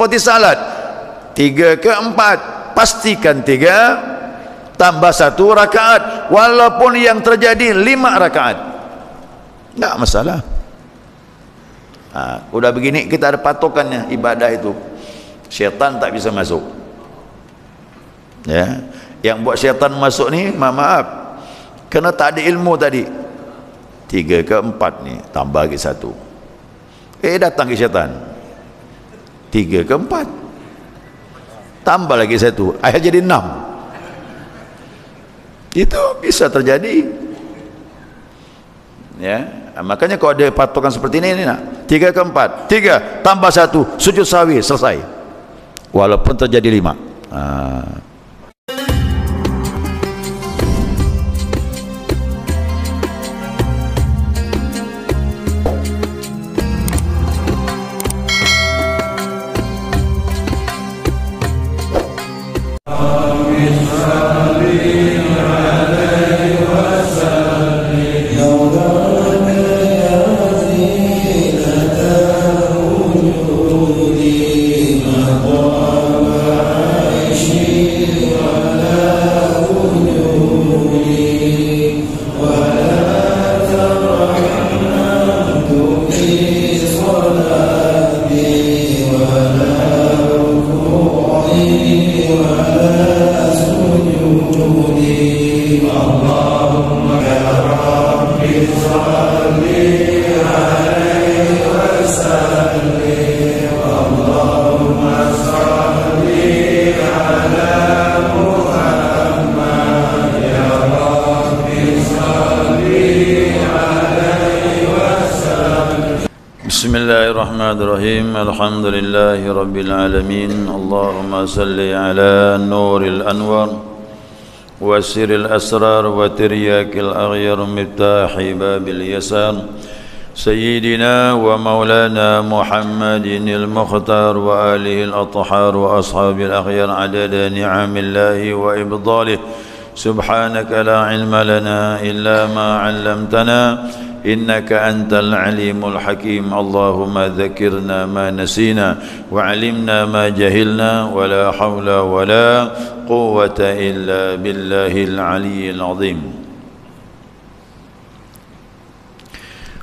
seperti salat 3 ke 4, pastikan 3 tambah 1 rakaat, walaupun yang terjadi 5 rakaat, enggak masalah. Udah begini kita ada patokannya, ibadah itu syaitan tak bisa masuk, ya. Yang buat syaitan masuk ni, maaf, kerana tak ada ilmu tadi. 3 ke 4 ni tambah lagi 1, datang ke syaitan 3 ke 4 tambah lagi 1, akhirnya jadi 6. Itu bisa terjadi, ya. Makanya kalau ada patokan seperti ini nak 3 ke 4, 3 tambah 1 sujud sahwi, selesai, walaupun terjadi 5. Bismillahirrahmanirrahim. Alhamdulillahi rabbil alamin. Allahumma salli ala nuril anwar wa siril asrar wa tiryakil aghyar miftahi babil yasar sayyidina wa maulana Muhammadinil mukhtar wa alihi al-athhar wa ashabil aghyar adada ni'amillahi wa ibdalih. Subhanaka la ilma lana illa ma 'allamtana innaka antal alimul hakim. Allahumma dzakirna ma nasina wa 'allimna ma jahilna wa la hawla wa la quwwata illa billahil aliyyil azim.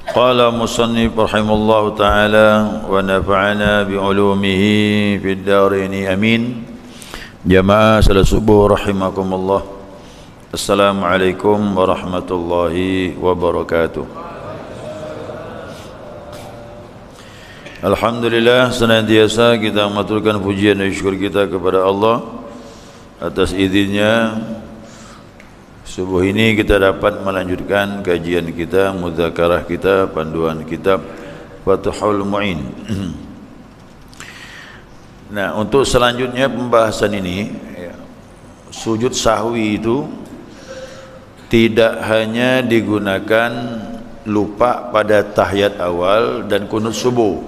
Qala musannif rahimallahu ta'ala wa nafa'ana bi 'ulumihi fid dharain amin. Jamaah salat subuh rahimakumullah. Assalamualaikum warahmatullahi wabarakatuh. Alhamdulillah, senantiasa kita mengaturkan pujian dan syukur kita kepada Allah atas izinnya subuh ini kita dapat melanjutkan kajian kita, mudzakarah kita, panduan kitab Fathul Mu'in. Nah, untuk selanjutnya pembahasan ini, sujud sahwi itu tidak hanya digunakan lupa pada tahiyat awal dan kunut subuh.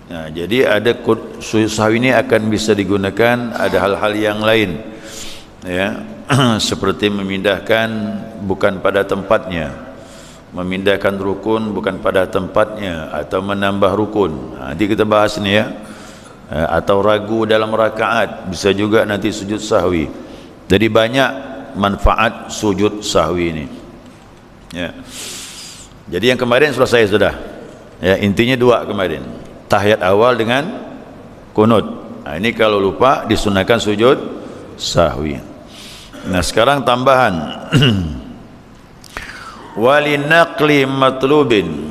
Nah, jadi ada sujud sahwi ini akan bisa digunakan ada hal-hal yang lain, ya. Seperti memindahkan bukan pada tempatnya, memindahkan rukun bukan pada tempatnya, atau menambah rukun. Nanti kita bahas ini, ya. Atau ragu dalam rakaat, bisa juga nanti sujud sahwi. Jadi banyak manfaat sujud sahwi ini, ya. Jadi yang kemarin selesai sudah, ya. Intinya 2 kemarin, tahiyat awal dengan kunut. Nah, ini kalau lupa disunahkan sujud sahwi. Nah, sekarang tambahan walinaqli matlubin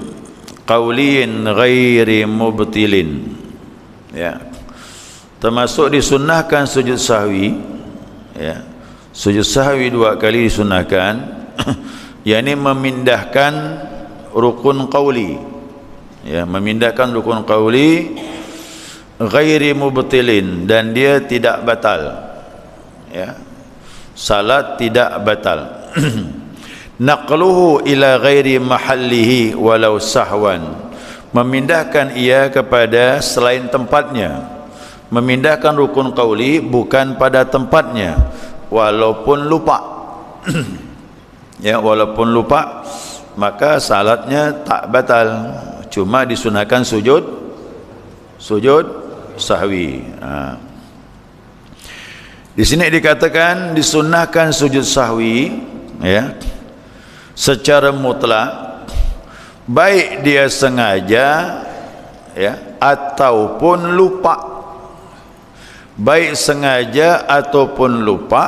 qawliin ghairi mubtilin, ya. Termasuk disunahkan sujud sahwi, ya. Sujud sahwi 2 kali disunahkan, yakni memindahkan rukun qauli, ya, memindahkan rukun qauli ghairi mubtilin, dan dia tidak batal, ya. Salat tidak batal. Naqluhu ila ghairi mahallihi walau sahwan, memindahkan ia kepada selain tempatnya, memindahkan rukun qauli bukan pada tempatnya walaupun lupa. Ya, walaupun lupa, maka salatnya tak batal, cuma disunahkan sujud sahwi. Di sini dikatakan disunnahkan sujud sahwi, ya, secara mutlak, baik dia sengaja, ya, ataupun lupa. Baik sengaja ataupun lupa,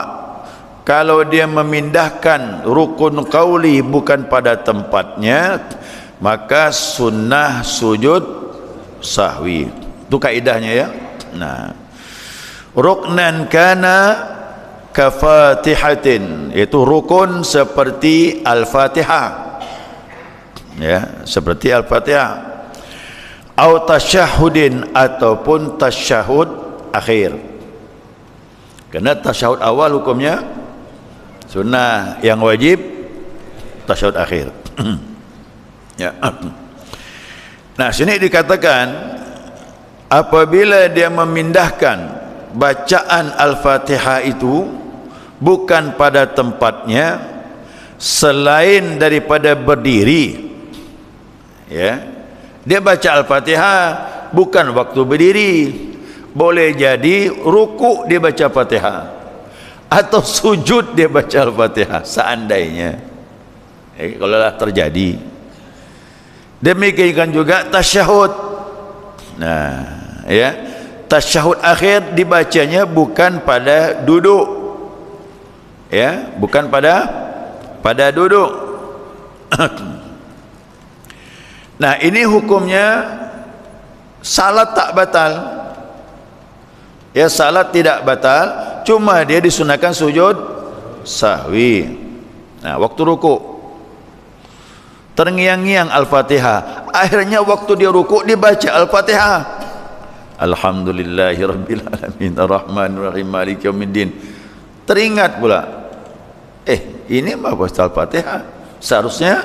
kalau dia memindahkan rukun qauli bukan pada tempatnya, maka sunnah sujud sahwi. Itu kaidahnya, ya. Nah, ruknan kana kafatihatin, itu rukun seperti al-fatihah, ya, seperti al-fatihah. Au tasyahudin, ataupun tasyahud akhir. Karena tasyahud awal hukumnya sunnah, yang wajib tasyahud akhir. Ya. Nah, sini dikatakan apabila dia memindahkan bacaan Al-Fatihah itu bukan pada tempatnya, selain daripada berdiri, ya, dia baca Al-Fatihah bukan waktu berdiri, boleh jadi ruku dia baca Fatihah atau sujud dia baca Al-Fatihah seandainya, kalau lah terjadi. Demikian juga tasyahud. Nah, ya, tasyahud akhir dibacanya bukan pada duduk, ya, bukan pada duduk. Nah, ini hukumnya salat tak batal, ya, salat tidak batal, cuma dia disunahkan sujud sahwi. Nah, waktu ruku terngiang-ngiang Al-Fatihah, akhirnya waktu dia ruku dibaca Al-Fatihah, Alhamdulillahirabbil alamin arrahmanirrahim maliki yaumiddin. Teringat pula, ini mah baca Al-Fatihah, seharusnya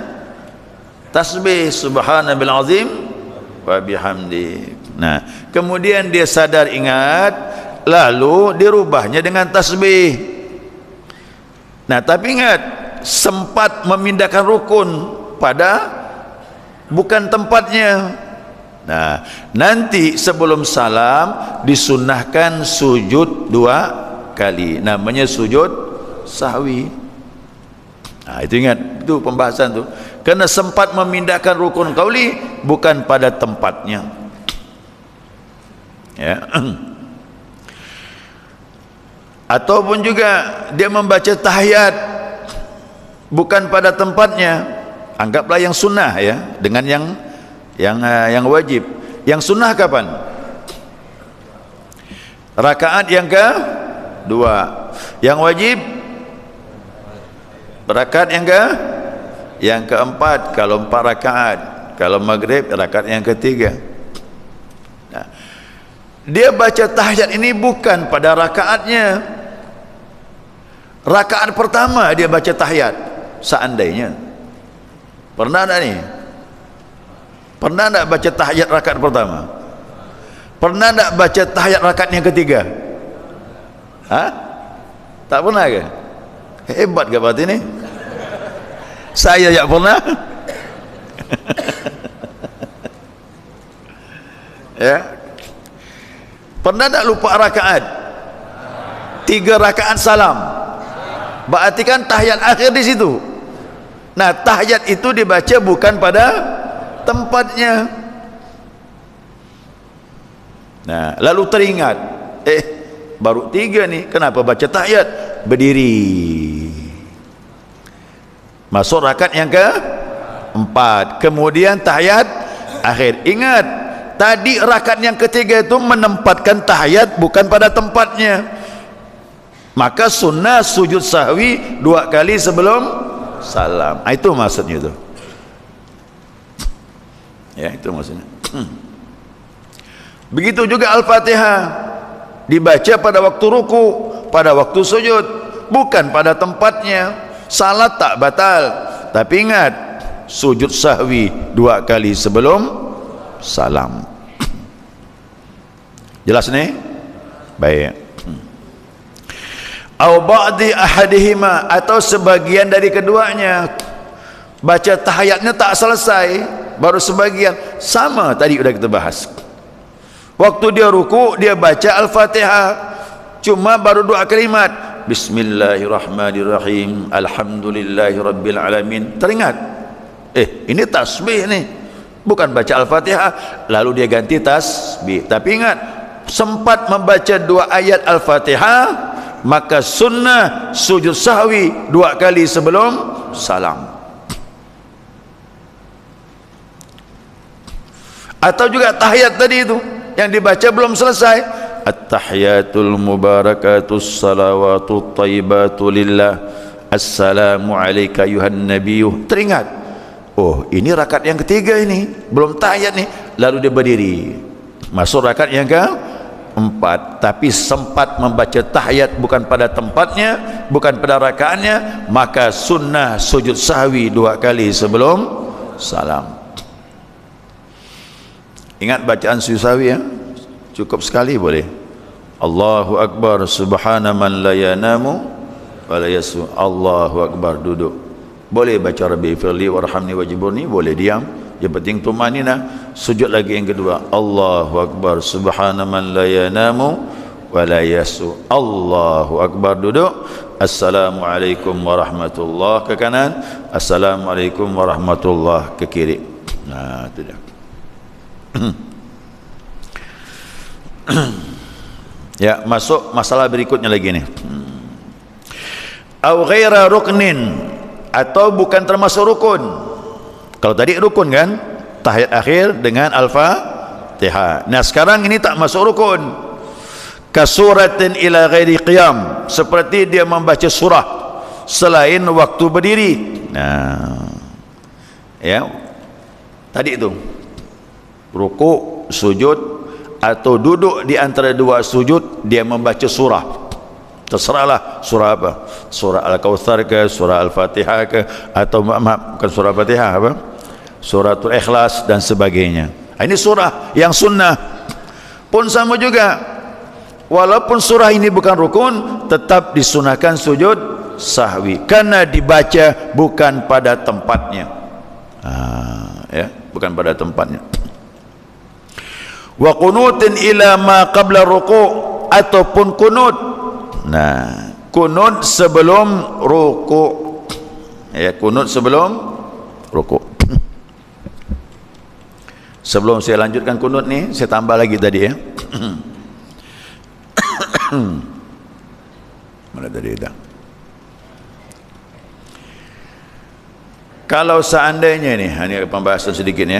tasbih subhanallahi azim wa bihamdi. Nah, kemudian dia sadar ingat, lalu dirubahnya dengan tasbih. Nah, tapi ingat, sempat memindahkan rukun pada bukan tempatnya. Nah, nanti sebelum salam disunnahkan sujud 2 kali, namanya sujud sahwi. Nah, itu ingat, itu pembahasan tuh, karena sempat memindahkan rukun qauli bukan pada tempatnya, ya. Ataupun juga dia membaca tahiyat bukan pada tempatnya, anggaplah yang sunnah, ya, dengan yang wajib. Yang sunnah kapan? Rakaat yang kedua. Yang wajib rakaat yang keempat, kalau 4 rakaat. Kalau maghrib rakaat yang ketiga. Nah, dia baca tahiyat ini bukan pada rakaatnya. Rakaat pertama dia baca tahiyat seandainya. Pernah tak ni? Pernah tak baca tahiyat rakaat pertama? Pernah tak baca tahiyat rakaat yang ketiga? Tak pernah ke? Hebat ke berarti ni? Saya tak pernah. Ya. Pernah tak lupa rakaat? 3 rakaat salam. Berarti kan tahiyat akhir di situ. Nah, tahiyat itu dibaca bukan pada tempatnya. Nah, lalu teringat, baru 3 nih, kenapa baca tahiyat? Berdiri. Masuk rakaat yang ke-4, kemudian tahiyat akhir. Ingat, tadi rakaat yang ketiga itu menempatkan tahiyat bukan pada tempatnya, maka sunnah sujud sahwi 2 kali sebelum salam. Itu maksudnya itu, ya, itu maksudnya. Begitu juga Al-Fatihah dibaca pada waktu ruku, pada waktu sujud, bukan pada tempatnya. Salat tak batal, tapi ingat, sujud sahwi 2 kali sebelum salam. Jelas nih? Baik. Au ba'di ahadihima, atau sebagian dari keduanya. Baca tahiyatnya tak selesai, baru sebagian. Sama tadi sudah kita bahas. Waktu dia ruku dia baca Al-Fatihah, cuma baru 2 kalimat, Bismillahirrahmanirrahim, Alhamdulillahirabbil alamin. Teringat, ini tasbih nih, bukan baca Al-Fatihah. Lalu dia ganti tasbih. Tapi ingat, sempat membaca 2 ayat Al-Fatihah, maka sunnah sujud sahwi 2 kali sebelum salam. Atau juga tahiyat tadi itu yang dibaca belum selesai, at-tahiyatul mubarakatus salawatut thayyibatu lillah, assalamu alayka ayuhan nabiyyu. Teringat, oh ini rakaat yang ketiga ini, belum tahiyat nih. Lalu dia berdiri masuk rakaat yang keempat, tapi sempat membaca tahiyat bukan pada tempatnya, bukan pada rakaatnya, maka sunnah sujud sahwi 2 kali sebelum salam. Ingat bacaan sujud sahwi ya, cukup sekali boleh. Allahu Akbar, subhana man la yanamu wa la yasu. Allahu Akbar, duduk. Boleh baca Rabbi firli warhamni wajiburni, boleh diam. Yang penting tumanina. Sujud lagi yang kedua, Allahu Akbar, subhana man la yanamu wa la yasu. Allahu Akbar, duduk. Assalamualaikum warahmatullahi ke kanan, Assalamualaikum warahmatullahi ke kiri. Nah, itu dia. Ya, masuk masalah berikutnya lagi nih. Au ghaira ruknin, atau bukan termasuk rukun. Kalau tadi rukun kan, tahiyat akhir dengan Al-Fatihah. Nah sekarang ini tak masuk rukun. Kasuratin ila ghairi qiyam, seperti dia membaca surah selain waktu berdiri. Nah, ya, tadi itu ruku, sujud, atau duduk di antara 2 sujud dia membaca surah, terserahlah surah apa, surah Al-Kautsar ke, surah Al-Fatihah ke, atau maaf bukan surah Al-Fatihah, apa, suratul Ikhlas dan sebagainya. Ini surah yang sunnah pun sama juga, walaupun surah ini bukan rukun, tetap disunahkan sujud sahwi karena dibaca bukan pada tempatnya. Ya, bukan pada tempatnya. Wa qunutin ila ma qabla ruku', ataupun kunut. Nah, kunut sebelum ruku'. Ya, kunut sebelum ruku'. Sebelum saya lanjutkan kunut nih, saya tambah lagi tadi ya. Mana tadi dah? Kalau seandainya nih, ini pembahasan sedikit ya.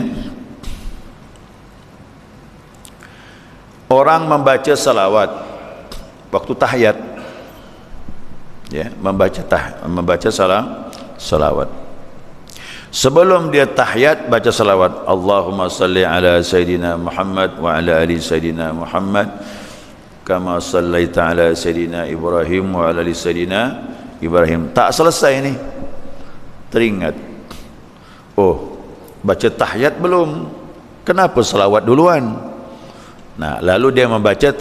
Orang membaca salawat waktu tahiyat, ya, membaca salawat. Sebelum dia tahiyat baca salawat, Allahumma salli ala Sayyidina Muhammad wa ala ali Sayyidina Muhammad kama sallaita ala Sayyidina Ibrahim wa ala ali Sayyidina Ibrahim. Tak selesai ini, teringat, oh baca tahiyat belum, kenapa salawat duluan? Nah, lalu dia membaca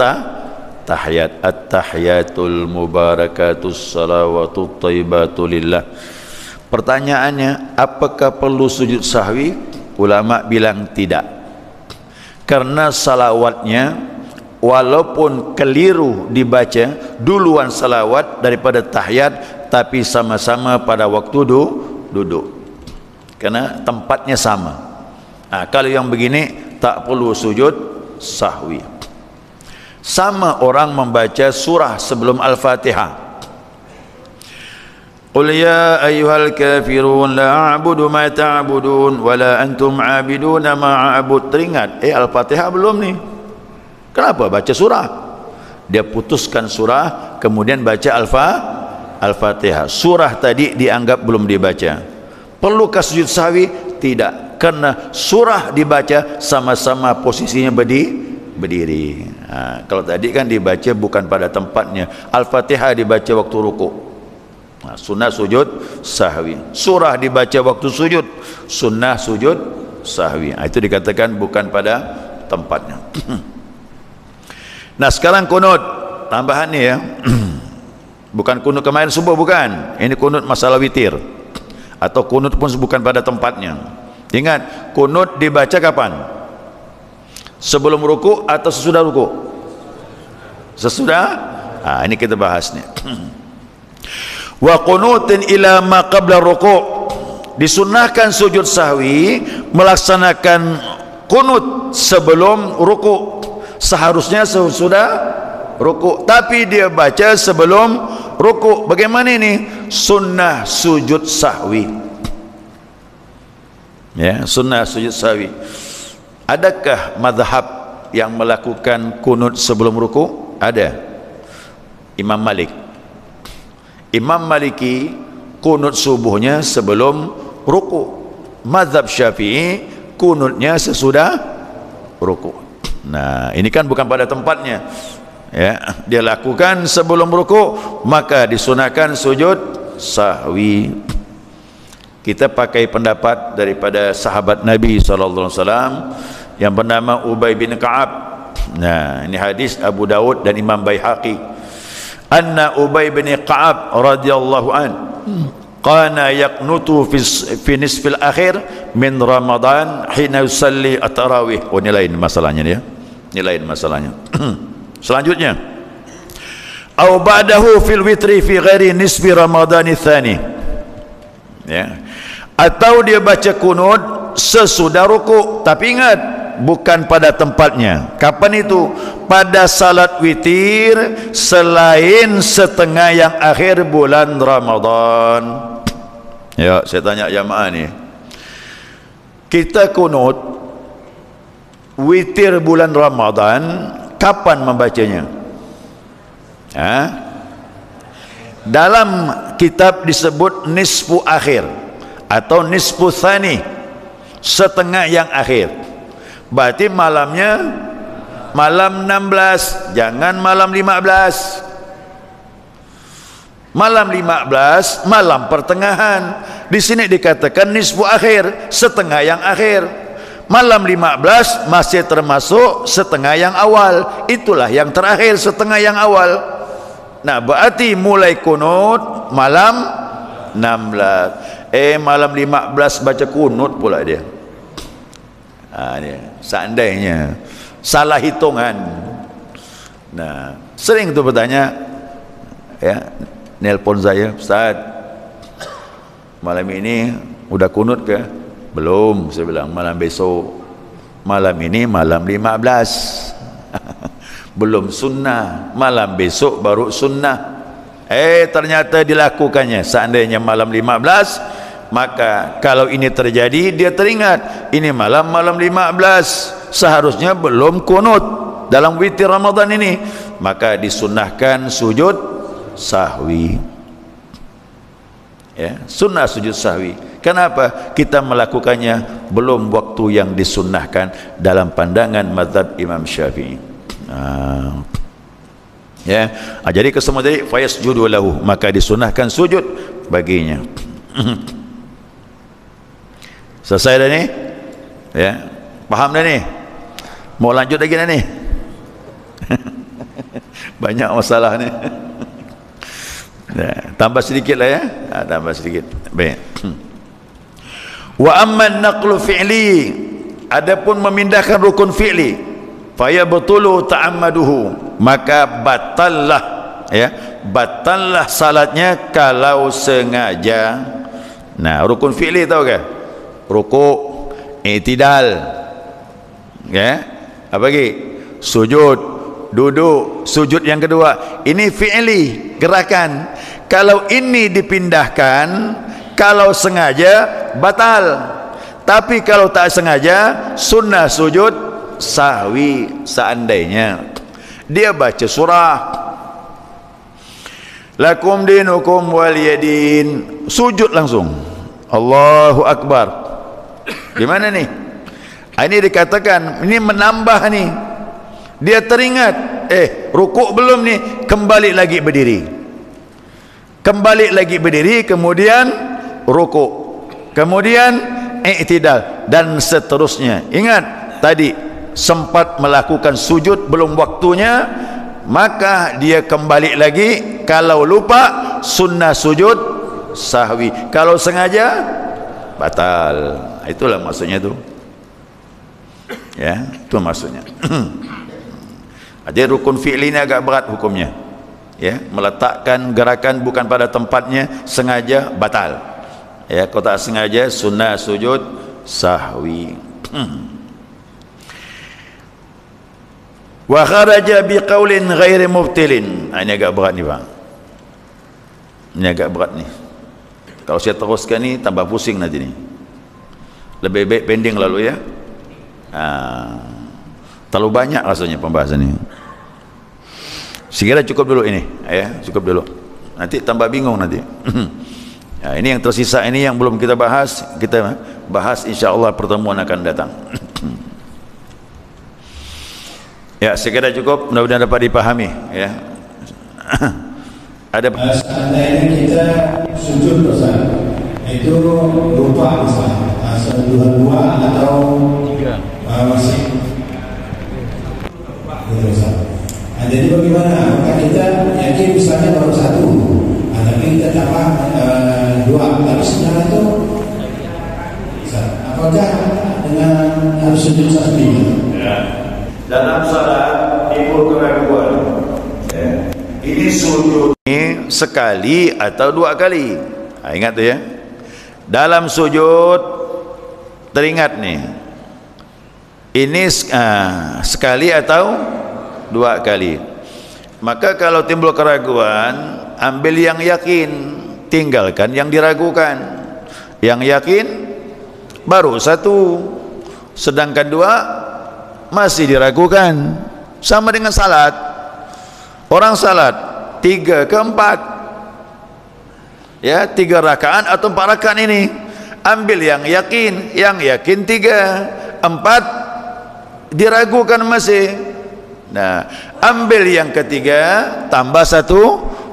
tahiyat, at-tahiyatul mubarakatus salawatut thayyibatu lillah. Pertanyaannya, apakah perlu sujud sahwi? Ulama bilang tidak, karena salawatnya walaupun keliru dibaca duluan salawat daripada tahiyat, tapi sama-sama pada waktu duduk, karena tempatnya sama. Nah, kalau yang begini tak perlu sujud sahwi. Sama orang membaca surah sebelum Al-Fatihah, Qul ya ayyuhal kafirun la a'budu ma ta'budun wa la antum 'abiduna ma a'bud. Teringat, Al-Fatihah belum nih, kenapa baca surah? Dia putuskan surah kemudian baca Al-Fatihah. Surah tadi dianggap belum dibaca. Perlukah sujud sahwi? Tidak, karena surah dibaca sama-sama posisinya berdiri. Nah, kalau tadi kan dibaca bukan pada tempatnya. Al-Fatihah dibaca waktu ruku'. Nah, sunnah sujud sahwi. Surah dibaca waktu sujud, sunnah sujud sahwi. Nah, itu dikatakan bukan pada tempatnya. Nah sekarang kunut tambahan nih ya. Bukan kunut kemarin subuh, bukan. Ini kunut masalah witir, atau kunut pun bukan pada tempatnya. Ingat, kunut dibaca kapan? Sebelum ruku atau sesudah ruku? Sesudah. Ini kita bahas ni. Wa qunutin ila ma qabla ruku. Disunnahkan sujud sahwi melaksanakan kunut sebelum ruku. Seharusnya sesudah ruku, tapi dia baca sebelum ruku. Bagaimana ini? Sunnah sujud sahwi. Ya, sunnah sujud sahwi. Adakah mazhab yang melakukan kunut sebelum ruku? Ada. Imam Malik. Imam Maliki kunut subuhnya sebelum ruku. Mazhab Syafi'i kunutnya sesudah ruku. Nah, ini kan bukan pada tempatnya. Ya, dia lakukan sebelum ruku, maka disunahkan sujud sahwi. Kita pakai pendapat daripada sahabat Nabi SAW yang bernama Ubay bin Ka'ab. Nah, ini hadis Abu Dawud dan Imam Baihaqi. Anna Ubay bin Ka'ab radhiyallahu an kana yaqnutu fi nisfil akhir min Ramadan hina yusalli at-tarawih. Oh, ini lain masalahnya dia. Ini lain masalahnya. Selanjutnya, au ba'dahu fil witri fi ghairi nisfi Ramadan tsani. Ya. Atau dia baca kunut sesudah ruku, tapi ingat bukan pada tempatnya. Kapan itu? Pada salat witir selain setengah yang akhir bulan Ramadan. Ya, saya tanya jamaah ni. Kita kunut witir bulan Ramadan, kapan membacanya? Dalam kitab disebut nisfu akhir atau nisfu tsani, setengah yang akhir. Berarti malamnya malam 16, jangan malam 15. Malam 15 malam pertengahan. Di sini dikatakan nisfu akhir, setengah yang akhir. Malam 15 masih termasuk setengah yang awal. Itulah yang terakhir, setengah yang awal. Nah, berarti mulai kunut malam 16. Malam 15 baca kunut pula dia. Dia seandainya salah hitungan. Nah, sering tu bertanya, ya, nelpon saya, Ustaz, malam ini udah kunut ke? Belum. Saya bilang malam besok. Malam ini malam 15. Belum sunnah. Malam besok baru sunnah. Ternyata dilakukannya. Seandainya malam 15, maka kalau ini terjadi, dia teringat ini malam 15, seharusnya belum kunut dalam witir Ramadan ini, maka disunnahkan sujud sahwi. Ya, sunnah sujud sahwi. Kenapa? Kita melakukannya belum waktu yang disunnahkan dalam pandangan mazhab Imam Syafi'i. Ya, jadi kesemua tadi fayasjudu lahu, maka disunahkan sujud baginya. Selesai dah ni? Ya, faham dah ni? Mau lanjut lagi dah ni? Banyak masalah ni. Ya, tambah sedikit lah ya. Tambah sedikit. Baik. Wa amman naqlu fi'li, adapun memindahkan rukun fi'li, fayabtulu ta'ammaduhu, maka batallah, ya, batallah salatnya kalau sengaja. Nah, rukun fi'li tahu ke? Rukuk, i'tidal, ya, apa lagi? Sujud, duduk, sujud yang kedua. Ini fi'li, gerakan. Kalau ini dipindahkan, kalau sengaja batal. Tapi kalau tak sengaja, sunnah sujud sahwi. Seandainya dia baca surah lakum dinukum waliyadin, sujud langsung Allahu Akbar. Gimana nih? Ini dikatakan, ini menambah nih. Dia teringat, rukuk belum nih, kembali lagi berdiri. Kembali lagi berdiri, kemudian rukuk, kemudian i'tidal, dan seterusnya. Ingat, tadi sempat melakukan sujud belum waktunya, maka dia kembali lagi. Kalau lupa, sunnah sujud sahwi. Kalau sengaja, batal. Itulah maksudnya tu. Ya, itu maksudnya. Jadi rukun fi'li ini agak berat hukumnya. Ya, meletakkan gerakan bukan pada tempatnya sengaja batal. Ya, kalau tak sengaja sunnah sujud sahwi. Wa kharaja biqaulin ghairi mubtilin. Ini agak berat ni Pak. Ini agak berat ni. Kalau saya teruskan ni tambah pusing nanti ni. Lebih baik pending lalu ya. Terlalu banyak rasanya pembahasan ini. Sekiranya cukup dulu ini ya, cukup dulu. Nanti tambah bingung nanti. Ya, ini yang tersisa ini yang belum kita bahas insyaallah pertemuan akan datang. Ya, sekiranya cukup, mudah-mudahan dapat dipahami ya. Ada seandainya kita sujud Ustaz, itu lupa misalnya dua atau masih jadi bagaimana? Maka kita yakin misalnya baru satu, tapi kita tambah dua, tapi sebenarnya itu apakah dengan harus sujud sahwi? Ya. Dalam salat timbul keraguan. Ya. Ini sujud ini sekali atau dua kali. Ingat tu ya. Dalam sujud teringat nih. Ini sekali atau dua kali. Maka kalau timbul keraguan, ambil yang yakin, tinggalkan yang diragukan. Yang yakin baru satu, sedangkan dua masih diragukan. Sama dengan salat. Orang salat 3 ke 4, ya 3 rakaat atau 4 rakaat ini, ambil yang yakin 3, 4 diragukan masih. Nah, ambil yang ketiga, tambah 1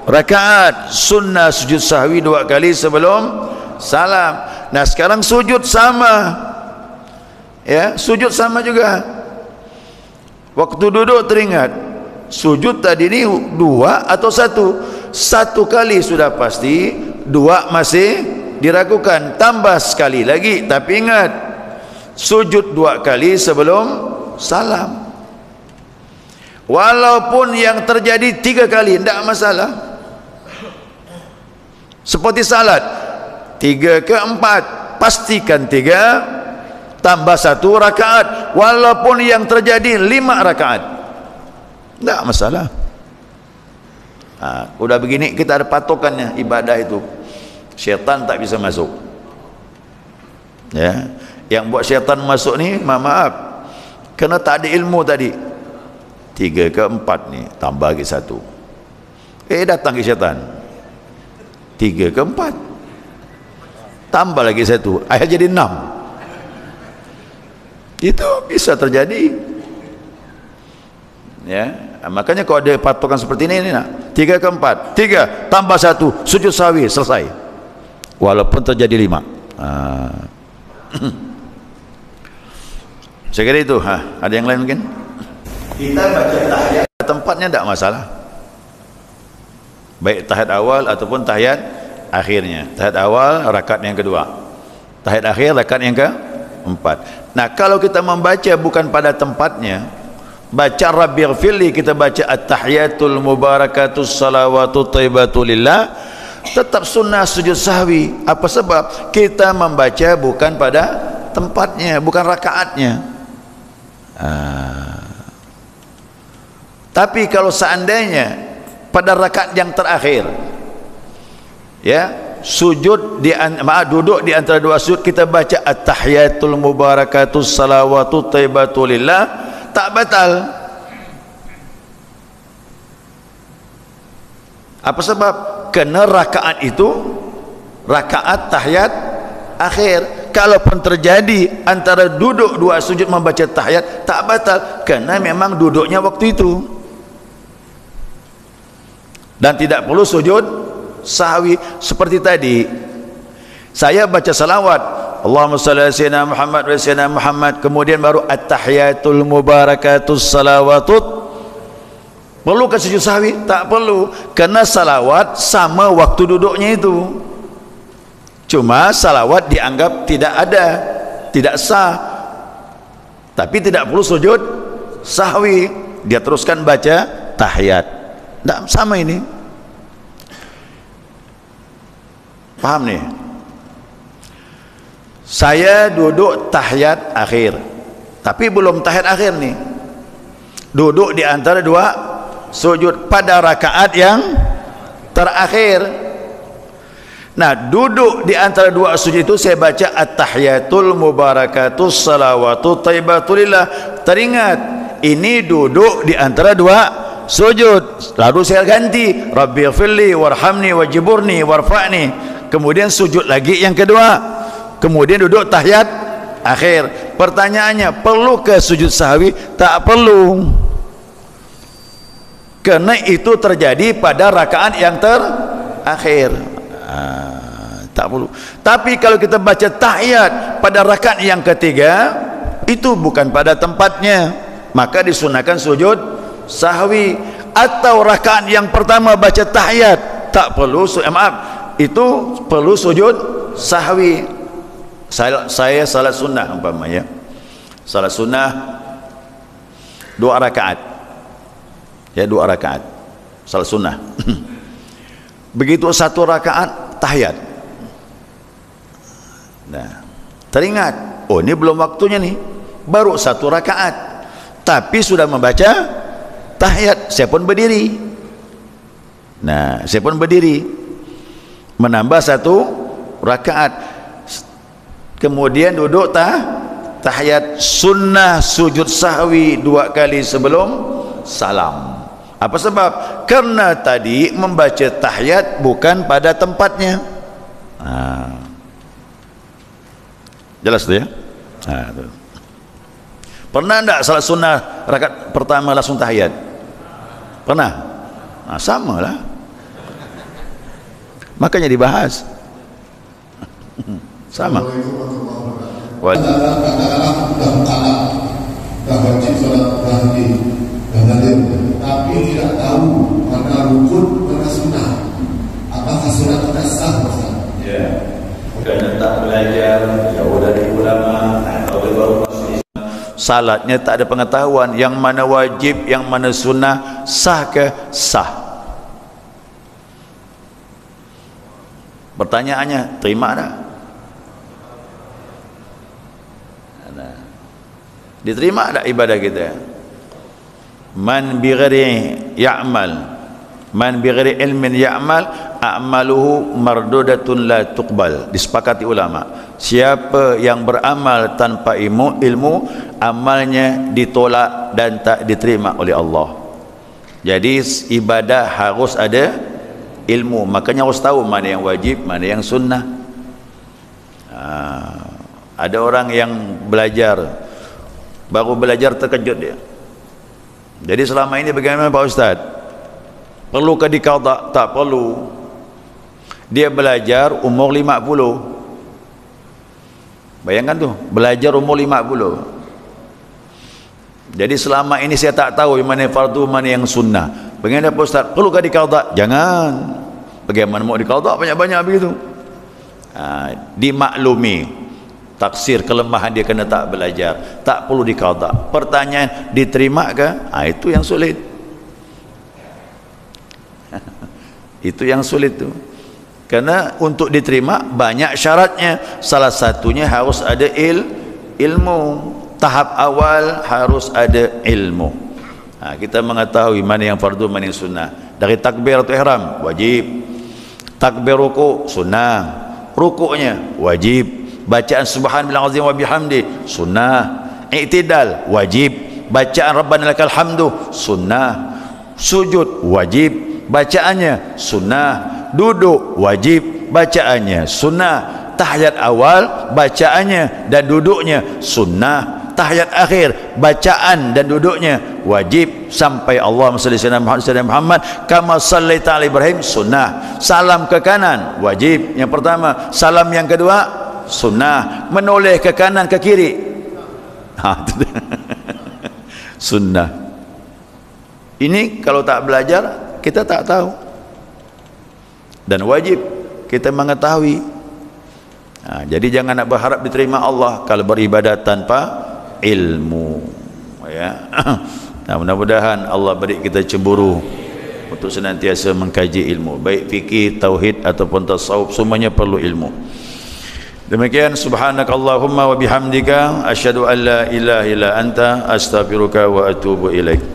rakaat, sunnah sujud sahwi 2 kali sebelum salam. Nah, sekarang sujud sama, ya sujud sama juga. Waktu duduk teringat, sujud tadi ini 2 atau 1? 1 kali sudah pasti, 2 masih diragukan, tambah sekali lagi. Tapi ingat, sujud 2 kali sebelum salam. Walaupun yang terjadi 3 kali tidak masalah. Seperti salat 3 ke 4, pastikan 3 tambah 1 rakaat, walaupun yang terjadi 5 rakaat tidak masalah. Udah begini kita ada patokannya, ibadah itu syaitan tak bisa masuk ya. Yang buat syaitan masuk ni maaf, kerana tak ada ilmu tadi. 3 ke 4 ni tambah lagi 1, datang ke syaitan 3 ke 4 tambah lagi 1, akhirnya jadi 6. Itu bisa terjadi ya. Makanya kalau ada patokan seperti ini nak 3 ke 4, 3 tambah 1 sujud sahwi selesai, walaupun terjadi 5. Saya kira itu. Ada yang lain mungkin? Kita baca tahiyat tempatnya tidak masalah, baik tahiyat awal ataupun tahiyat akhirnya. Tahiyat awal rakaat yang kedua, tahiyat akhir rakaat yang keempat. Nah, kalau kita membaca bukan pada tempatnya, baca Rabbighfirli, kita baca at-tahiyatul mubarakatus salawatu thayyibatu lillah, tetap sunnah sujud sahwi. Apa sebab? Kita membaca bukan pada tempatnya, bukan rakaatnya. Tapi kalau seandainya pada rakaat yang terakhir, ya sujud duduk di antara 2 sujud, kita baca at-tahiyatul mubarakatus salawatu thayyibatu lillah, tak batal. Apa sebab? Kena rakaat itu rakaat tahiyat akhir. Kalaupun terjadi antara duduk 2 sujud membaca tahiyat, tak batal, kerana memang duduknya waktu itu. Dan tidak perlu sujud sahwi. Seperti tadi saya baca salawat, Allahumma salli ala sayyidina Muhammad wa sayyidina Muhammad, kemudian baru at-tahiyatul mubarakatus salawatut, perlukah sujud sahwi? Tak perlu, kerana salawat sama waktu duduknya itu. Cuma salawat dianggap tidak ada, tidak sah. tapi tidak perlu sujud sahwi, dia teruskan baca tahiyat. Tidak sama ini, paham nih? Saya duduk tahiyat akhir, tapi belum tahiyat akhir nih, duduk di antara dua sujud pada rakaat yang terakhir. Nah, duduk di antara dua sujud itu saya baca at-tahiyatul mubarakatus salawatu thayyibatulillah. Teringat, ini duduk di antara dua sujud. Lalu saya ganti rabbighfirli warhamni wajiburni warfa'ni. Kemudian sujud lagi yang kedua. Kemudian duduk tahiyat akhir. Pertanyaannya, perlu ke sujud sahwi? Tak perlu. Karena itu terjadi pada rakaat yang terakhir. Tak perlu. Tapi kalau kita baca tahiyat pada rakaat yang ketiga, itu bukan pada tempatnya, maka disunahkan sujud sahwi. Atau rakaat yang pertama baca tahiyat, tak perlu, itu perlu sujud sahwi. Saya salat sunnah umpamanya, salat sunnah 2 rakaat, ya 2 rakaat salat sunnah. Begitu 1 rakaat tahiyat, nah teringat, oh ini belum waktunya nih, baru 1 rakaat tapi sudah membaca tahiyat, saya pun berdiri. Nah saya pun berdiri menambah 1 rakaat, kemudian duduk tahiyat. Sunnah sujud sahwi 2 kali sebelum salam. Apa sebab? Karena tadi membaca tahiyat bukan pada tempatnya. Jelas tu ya? Tu. Pernah enggak salat sunnah rakaat pertama langsung tahiyat? Pernah? Sama lah, makanya dibahas. Sama. Tapi tidak tahu mana rukun mana sunnah, apakah sunat tidak sah? Ya, karena tak belajar jauh dari ulama atau baru masuk Islam, salatnya tak ada pengetahuan yang mana wajib, yang mana sunnah, sah ke sah. Pertanyaannya, terima tak? Diterima tak ibadah kita? Man bighairi ya'mal, man bighairi ilmin ya'mal, a'maluhu mardudatun la tuqbal. Disepakati ulama, siapa yang beramal tanpa ilmu, amalnya ditolak dan tak diterima oleh Allah. Jadi ibadah harus ada ilmu, makanya harus tahu mana yang wajib, mana yang sunnah. Ada orang yang belajar, baru belajar terkejut dia. Jadi selama ini bagaimana Pak Ustaz? Perlukah diqadha? Tak perlu. Dia belajar umur 50. Bayangkan tuh, belajar umur 50. Jadi selama ini saya tak tahu mana fardu, mana yang sunnah. Bagaimana Pak Ustaz? Perlukah diqadha? Jangan. Bagaimana mau diqadha banyak-banyak begitu? Dimaklumi taksir kelemahan dia kena tak belajar, tak perlu diqadha. Pertanyaan, diterima ke? Itu yang sulit. Itu yang sulit tu. Karena untuk diterima banyak syaratnya. Salah satunya harus ada ilmu. Tahap awal harus ada ilmu. Kita mengetahui mana yang fardu, mana yang sunnah. Dari takbiratul ihram wajib, takbir ruku sunnah, rukuknya wajib, bacaan subhanallah azim wa bihamdi sunnah, i'tidal wajib, bacaan rabbana lakal hamdu sunnah, sujud wajib, bacaannya sunnah, duduk wajib, bacaannya sunnah, tahiyat awal bacaannya dan duduknya sunnah, tahiyat akhir bacaan dan duduknya wajib, sampai Allahumma shalli ala Muhammad kama shallaita ala Ibrahim sunnah, salam ke kanan wajib yang pertama, salam yang kedua sunnah, menoleh ke kanan ke kiri sunnah. Ini kalau tak belajar kita tak tahu, dan wajib kita mengetahui. Jadi jangan nak berharap diterima Allah kalau beribadat tanpa ilmu, ya. Nah, mudah-mudahan Allah beri kita cemburu untuk senantiasa mengkaji ilmu, baik fikih, tauhid ataupun tasawuf, semuanya perlu ilmu. Demikian, subhanakallahumma wa bihamdika asyhadu an la ilaha illa anta astaghfiruka wa atubu ilaik.